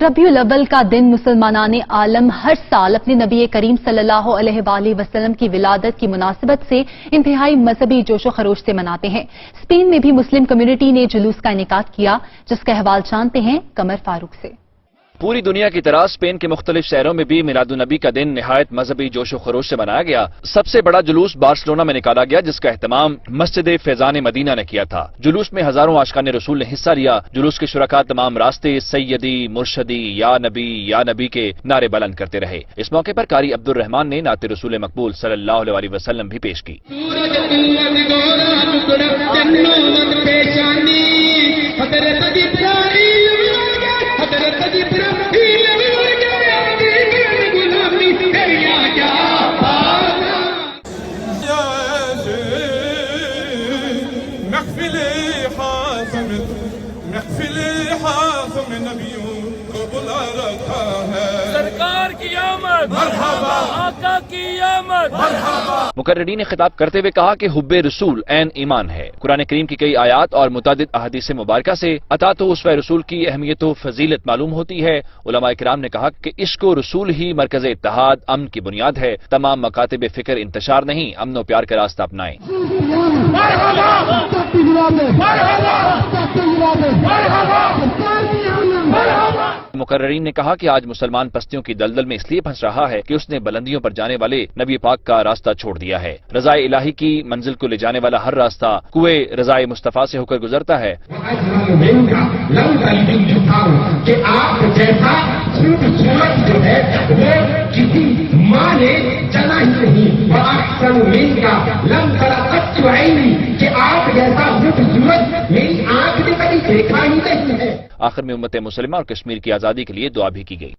रबीउल अव्वल का दिन मुसलमानान आलम हर साल अपने नबी करीम सल्लल्लाहु अलैहि वसल्लम की विलादत की मुनासिबत से इंतहाई मजहबी जोशो खरोश से मनाते हैं। स्पेन में भी मुस्लिम कम्युनिटी ने जुलूस का इनेकाद किया, जिसका अहवाल जानते हैं कमर फारूक से। पूरी दुनिया की तरह स्पेन के मुख्तलिफ शहरों में भी मिलादुन्नबी का दिन निहायत मजहबी जोशो खरोश से मनाया गया। सबसे बड़ा जुलूस बार्सिलोना में निकाला गया, जिसका एहतमाम मस्जिद फैजान मदीना ने किया था। जुलूस में हजारों आशिकान रसूल ने हिस्सा लिया। जुलूस के शुरका तमाम रास्ते सैयदी मुर्शदी या नबी के नारे बुलंद करते रहे। इस मौके पर कारी अब्दुल रहमान ने नाते रसूल मकबूल सल्लल्लाहु अलैहि वसल्लम भी पेश की। सरकार की आमद, मरहबा, आका की आमद, मरहबा। मुकर्रिरीन ने खिताब करते हुए कहा कि हुब्बे रसूल ऐन ईमान है। कुरान करीम की कई आयात और मुतादिद अहादीस मुबारका से अतात व उसवा रसूल की अहमियत व फजीलत मालूम होती है। उलमा किराम ने कहा कि इश्क व रसूल ही मरकज इत्तेहाद अमन की बुनियाद है। तमाम मकातिब फिक्र इंतशार नहीं, अमन व प्यार का रास्ता अपनाएं। मुकर्रिरीन ने कहा कि आज मुसलमान पस्तियों की दलदल में इसलिए फंस रहा है कि उसने बुलंदियों पर जाने वाले नबी पाक का रास्ता छोड़ दिया है। रज़ाए इलाही की मंजिल को ले जाने वाला हर रास्ता कुए रज़ाए मुस्तफा से होकर गुजरता है। कि आप जैसा खूबसूरत जो है वो किसी माँ ने जना ही नहीं, कि आप जैसा खूबसूरत मेरी आंख ने कभी देखा ही नहीं है। आखिर में उम्मत मुसलिमा और कश्मीर की आजादी के लिए दुआ भी की गई।